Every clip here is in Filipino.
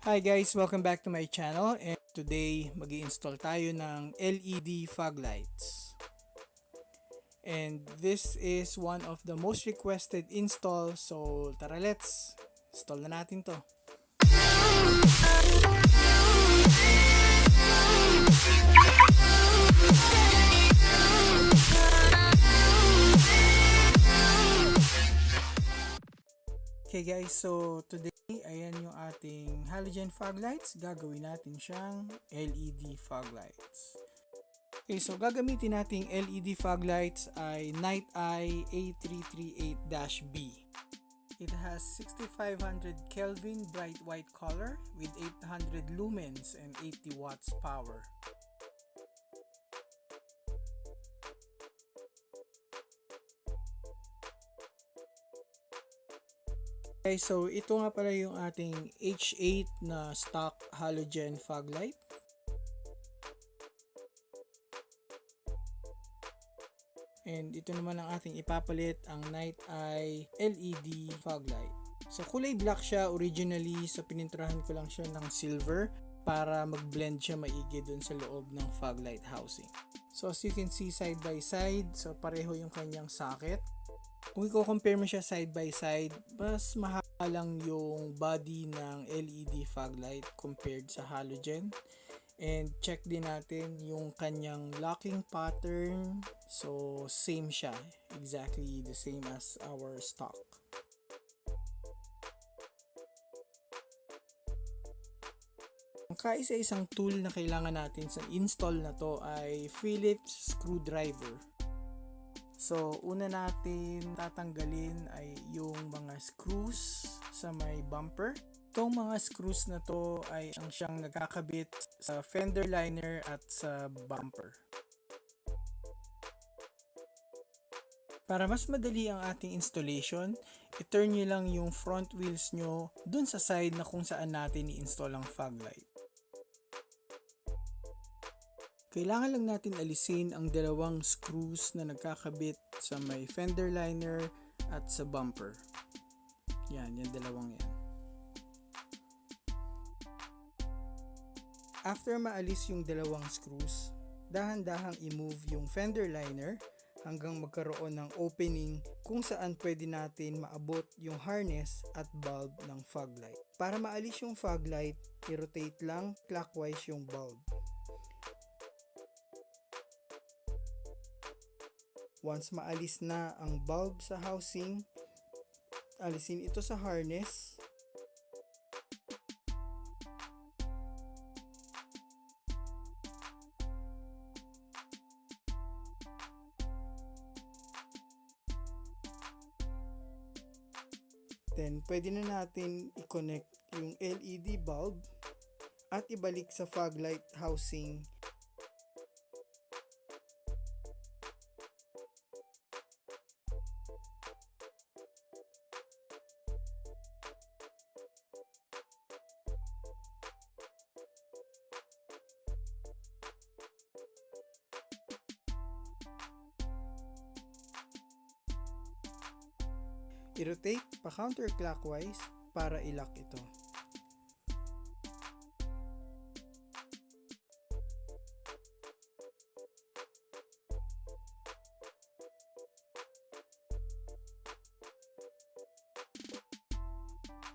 Hi guys, welcome back to my channel and today mag-i-install tayo ng LED fog lights. And this is one of the most requested install, so tara let's install na natin to. Okay guys, so today ayan yung ating halogen fog lights. Gagawin natin siyang LED fog lights. Okay, so gagamitin nating LED fog lights ay Night Eye A338-B. It has 6500 Kelvin bright white color with 800 lumens and 80 watts power. Okay, so ito nga pala yung ating H8 na stock halogen fog light. And ito naman ang ating ipapalit, ang Night Eye LED fog light. So kulay black siya originally, so pininturahan ko lang siya ng silver para mag-blend siya maigi dun sa loob ng fog light housing. So as you can see side by side, so pareho yung kanyang socket. Kung i-compare mo siya side by side, mas mahal lang yung body ng LED fog light compared sa halogen. And check din natin yung kanyang locking pattern. So same siya, exactly the same as our stock. Ang kaisa-isang tool na kailangan natin sa install na to ay Phillips screwdriver. So, una natin tatanggalin ay yung mga screws sa may bumper. Itong mga screws na to ay ang siyang nagkakabit sa fender liner at sa bumper. Para mas madali ang ating installation, i-turn nyo lang yung front wheels nyo dun sa side na kung saan natin i-install ang fog light. Kailangan lang natin alisin ang dalawang screws na nagkakabit sa may fender liner at sa bumper. Yan, yung dalawang yan. After maalis yung dalawang screws, dahan-dahang i-move yung fender liner hanggang magkaroon ng opening kung saan pwede natin maabot yung harness at bulb ng fog light. Para maalis yung fog light, i-rotate lang clockwise yung bulb. Once maalis na ang bulb sa housing, alisin ito sa harness. Then, pwede na natin i-connect yung LED bulb at ibalik sa fog light housing. I-rotate pa counterclockwise para i-lock ito.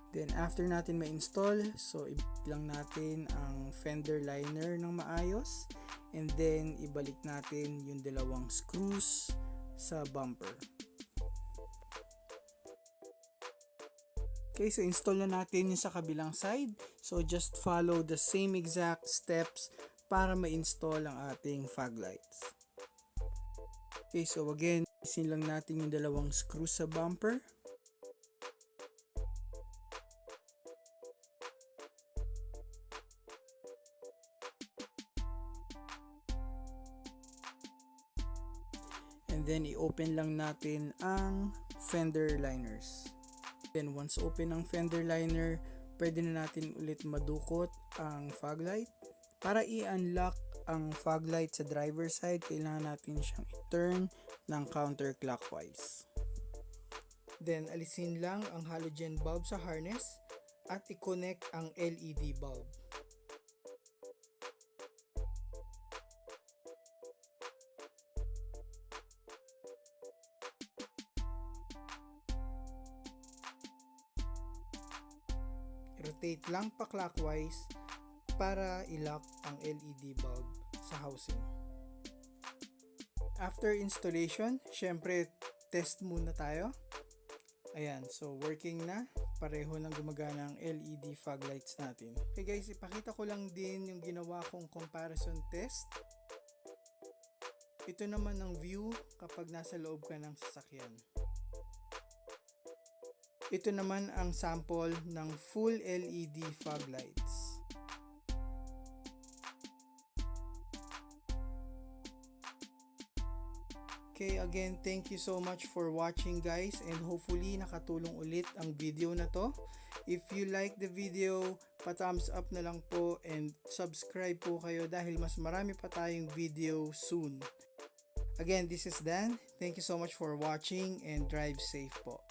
Then after natin ma-install, so ibalik lang natin ang fender liner ng maayos and then ibalik natin yung dalawang screws sa bumper. Okay, so install na natin yung sa kabilang side. So just follow the same exact steps para ma-install ang ating fog lights. Okay, so again, isin lang natin yung dalawang screws sa bumper. And then i-open lang natin ang fender liners. Then once open ang fender liner, pwede na natin ulit madukot ang fog light. Para i-unlock ang fog light sa driver side, kailangan natin siyang i-turn ng counterclockwise. Then alisin lang ang halogen bulb sa harness at i-connect ang LED bulb. I-rotate lang pa clockwise para i-lock ang LED bulb sa housing. After installation, syempre test muna tayo. Ayan, so working na. Pareho nang gumagana ang LED fog lights natin. Okay guys, ipakita ko lang din yung ginawa kong comparison test. Ito naman ang view kapag nasa loob ka ng sasakyan. Ito naman ang sample ng full LED fog lights. Okay, again, thank you so much for watching guys, and hopefully nakatulong ulit ang video na to. If you like the video, pa-thumbs up na lang po and subscribe po kayo dahil mas marami pa tayong video soon. Again, this is Dan. Thank you so much for watching and drive safe po.